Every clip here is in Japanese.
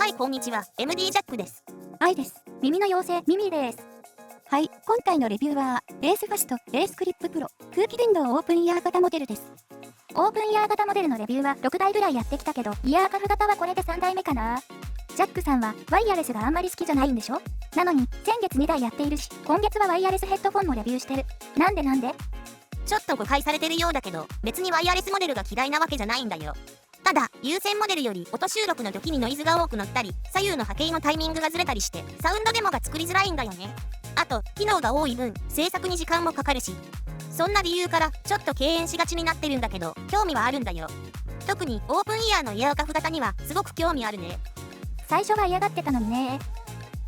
はい、こんにちは。MD ジャックです。愛です。耳の妖精、ミミです。はい、今回のレビューは、エースファスト、エースクリッププロ、空気電動オープンイヤー型モデルです。オープンイヤー型モデルのレビューは6台ぐらいやってきたけど、イヤーカフ型はこれで3台目かな。ジャックさんは、ワイヤレスがあんまり好きじゃないんでしょ？なのに、先月2台やっているし、今月はワイヤレスヘッドフォンもレビューしてる。なんでちょっと誤解されてるようだけど、別にワイヤレスモデルが嫌いなわけじゃないんだよ。ただ、有線モデルより音収録の時にノイズが多く乗ったり、左右の波形のタイミングがずれたりして、サウンドデモが作りづらいんだよね。あと、機能が多い分、制作に時間もかかるし。そんな理由から、ちょっと敬遠しがちになってるんだけど、興味はあるんだよ。特に、オープンイヤーのイヤーカフ型には、すごく興味あるね。最初は嫌がってたのにね。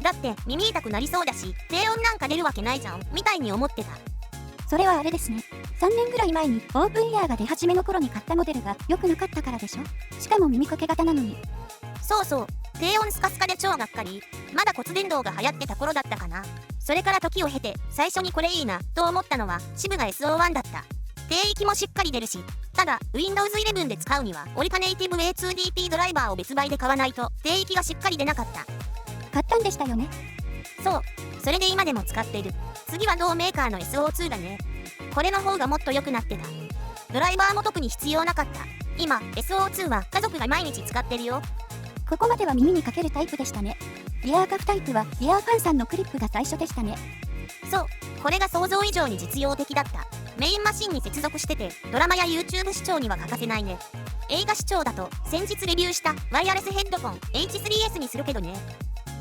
だって、耳痛くなりそうだし、低音なんか出るわけないじゃん、みたいに思ってた。それはあれですね。3年ぐらい前にオープンイヤーが出始めの頃に買ったモデルが良くなかったからでしょ？しかも耳かけ型なのに。そうそう、低音スカスカで超がっかり。まだ骨伝導が流行ってた頃だったかな。それから時を経て、最初にこれいいなと思ったのはシブが SO1 だった。低域もしっかり出るし、ただ Windows 11で使うにはオリカネイティブ A2DP ドライバーを別売で買わないと低域がしっかり出なかった。買ったんでしたよね。そう、それで今でも使ってる。次は同メーカーの SO2 だね。これの方がもっと良くなってた。ドライバーも特に必要なかった。今 SO2 は家族が毎日使ってるよ。ここまでは耳にかけるタイプでしたね。イヤーカフタイプはイヤーファンさんのクリップが最初でしたね。そう、これが想像以上に実用的だった。メインマシンに接続してて、ドラマや YouTube 視聴には欠かせないね。映画視聴だと先日レビューしたワイヤレスヘッドフォン H3S にするけどね。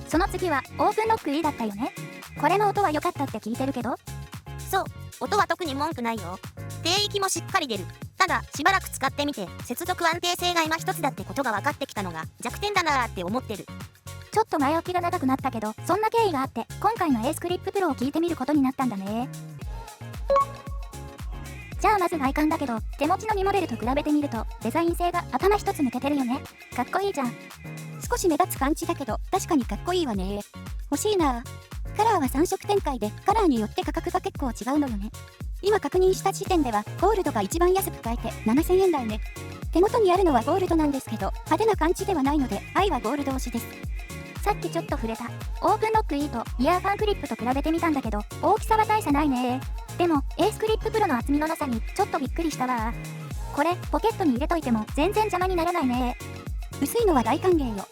その次はオープンロック E だったよね。これの音は良かったって聞いてるけど。そう、音は特に文句ないよ。低域もしっかり出る。ただしばらく使ってみて接続安定性が今一つだってことが分かってきたのが弱点だなーって思ってる。ちょっと前置きが長くなったけど、そんな経緯があって今回のエースクリッププロを聞いてみることになったんだね。じゃあまず外観だけど、手持ちの2モデルと比べてみるとデザイン性が頭一つ抜けてるよね。かっこいいじゃん。少し目立つ感じだけど確かにかっこいいわね。欲しいな。カラーは3色展開でカラーによって価格が結構違うのよね。今確認した時点ではゴールドが一番安く買えて7000円台ね。手元にあるのはゴールドなんですけど派手な感じではないので愛はゴールド推しです。さっきちょっと触れたオープンロック E とイヤーファンクリップと比べてみたんだけど大きさは大差ないね。でもエースクリッププロの厚みのなさにちょっとびっくりしたわ。これポケットに入れといても全然邪魔にならないね。薄いのは大歓迎よ。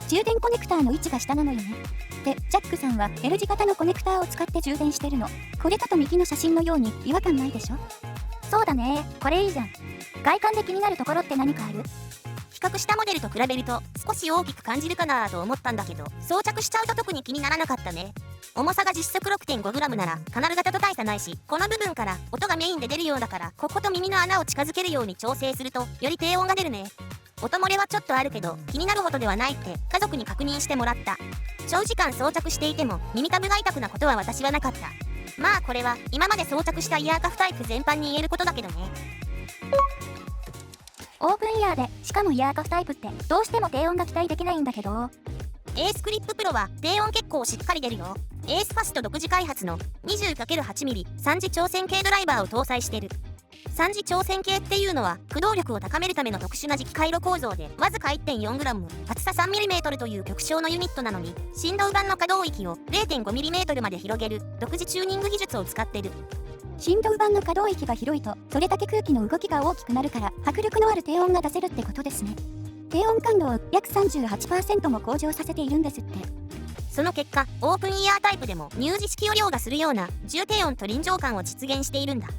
充電コネクターの位置が下なのよね。で、ジャックさんは L 字型のコネクターを使って充電してるの。これだと右の写真のように違和感ないでしょ？そうだね、これいいじゃん。外観で気になるところって何かある？比較したモデルと比べると少し大きく感じるかなと思ったんだけど、装着しちゃうと特に気にならなかったね。重さが実測 6.5g ならカナル型と大差ないし、この部分から音がメインで出るようだから、ここと耳の穴を近づけるように調整するとより低音が出るね。音漏れはちょっとあるけど気になるほどではないって家族に確認してもらった。長時間装着していても耳たぶが痛くなことは私はなかった。まあこれは今まで装着したイヤーカフタイプ全般に言えることだけどね。オープンイヤーでしかもイヤーカフタイプってどうしても低音が期待できないんだけど、エースクリッププロは低音結構しっかり出るよ。エースファスト独自開発の 20×8mm 3次調線系ドライバーを搭載してる。3次調線系っていうのは駆動力を高めるための特殊な磁気回路構造でわずか 1.4g 厚さ 3mm という極小のユニットなのに、振動板の可動域を 0.5mm まで広げる独自チューニング技術を使ってる。振動板の可動域が広いとそれだけ空気の動きが大きくなるから迫力のある低音が出せるってことですね。低音感度を約 38% も向上させているんですって。その結果オープンイヤータイプでも入磁式を凌駕するような重低音と臨場感を実現しているんだ。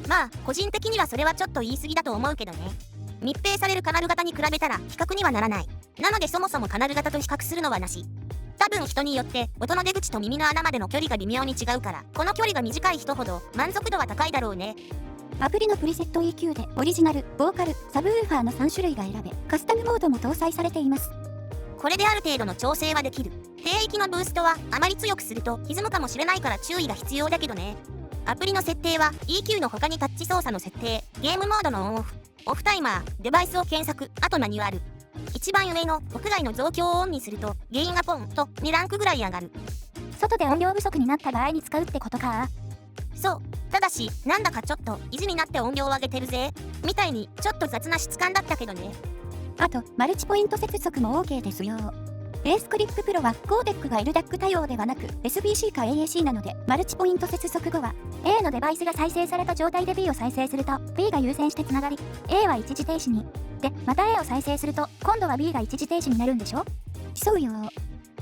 まあ個人的にはそれはちょっと言い過ぎだと思うけどね。密閉されるカナル型に比べたら比較にはならない。なのでそもそもカナル型と比較するのはなし。多分人によって音の出口と耳の穴までの距離が微妙に違うから、この距離が短い人ほど満足度は高いだろうね。アプリのプリセット EQ でオリジナル、ボーカル、サブウーファーの3種類が選べ、カスタムモードも搭載されています。これである程度の調整はできる。低域のブーストはあまり強くすると歪むかもしれないから注意が必要だけどね。アプリの設定は EQ の他にタッチ操作の設定、ゲームモードのオンオフ、オフタイマー、デバイスを検索、あとマニュアル。一番上の屋外の増強をオンにするとゲインがポンと2ランクぐらい上がる。外で音量不足になった場合に使うってことか。そう、ただしなんだかちょっと意地になって音量を上げてるぜみたいにちょっと雑な質感だったけどね。あとマルチポイント接続も OK ですよ。ベースクリッププロはコーデックが LDAC 対応ではなく SBC か AAC なので、マルチポイント接続後は A のデバイスが再生された状態で B を再生すると B が優先してつながり、 A は一時停止に。で、また A を再生すると今度は B が一時停止になるんでしょ。そうよ。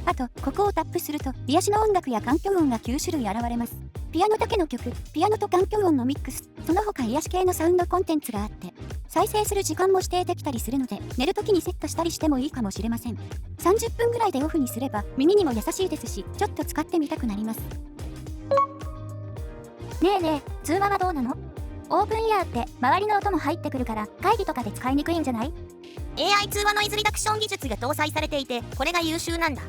あと、ここをタップすると癒しの音楽や環境音が9種類現れます。ピアノだけの曲、ピアノと環境音のミックス、その他癒し系のサウンドコンテンツがあって、再生する時間も指定できたりするので、寝るときにセットしたりしてもいいかもしれません。30分ぐらいでオフにすれば耳にも優しいですし、ちょっと使ってみたくなります。ねえねえ、通話はどうなの？オープンイヤーって周りの音も入ってくるから会議とかで使いにくいんじゃない？ AI 通話ノイズリダクション技術が搭載されていて、これが優秀なんだ。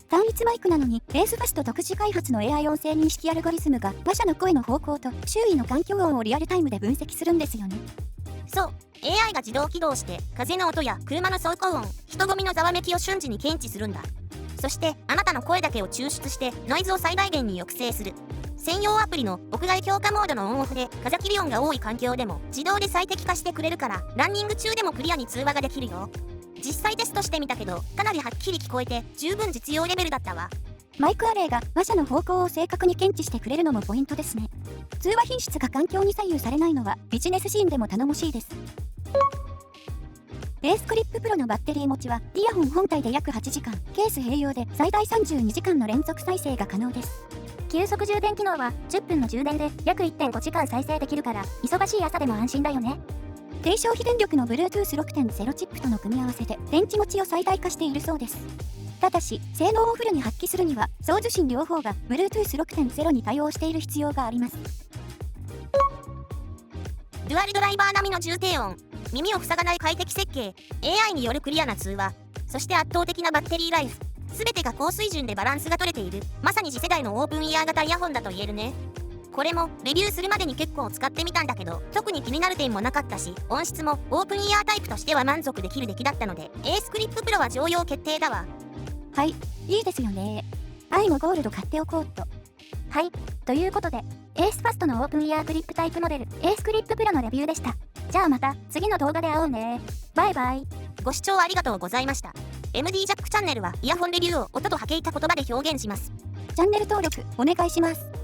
単一マイクなのに、ベースファスト独自開発の AI 音声認識アルゴリズムが話者の声の方向と周囲の環境音をリアルタイムで分析するんですよね。そう、AI が自動起動して風の音や車の走行音、人混みのざわめきを瞬時に検知するんだ。そしてあなたの声だけを抽出してノイズを最大限に抑制する。専用アプリの屋外強化モードのオンオフで風切り音が多い環境でも自動で最適化してくれるから、ランニング中でもクリアに通話ができるよ。実際テストしてみたけど、かなりはっきり聞こえて十分実用レベルだったわ。マイクアレイが話者の方向を正確に検知してくれるのもポイントですね。通話品質が環境に左右されないのはビジネスシーンでも頼もしいです。ベースクリッププロのバッテリー持ちはイヤホン本体で約8時間、ケース併用で最大32時間の連続再生が可能です。急速充電機能は10分の充電で約 1.5 時間再生できるから、忙しい朝でも安心だよね。低消費電力の Bluetooth 6.0 チップとの組み合わせで電池持ちを最大化しているそうです。ただし、性能をフルに発揮するには送受信両方が Bluetooth 6.0 に対応している必要があります。デュアルドライバー並みの重低音、耳を塞がない快適設計、AI によるクリアな通話、そして圧倒的なバッテリーライフ、全てが高水準でバランスが取れている、まさに次世代のオープンイヤー型イヤホンだと言えるね。これもレビューするまでに結構使ってみたんだけど、特に気になる点もなかったし、音質もオープンイヤータイプとしては満足できる出来だったので、エースクリッププロは常用決定だわ。はい、いいですよね。愛もゴールド買っておこうと。はい、ということで、エースファストのオープンイヤークリップタイプモデル、エースクリッププロのレビューでした。じゃあまた次の動画で会おうね。バイバイ。ご視聴ありがとうございました。MD ジャックチャンネルはイヤホンレビューを音と波形た言葉で表現します。チャンネル登録お願いします。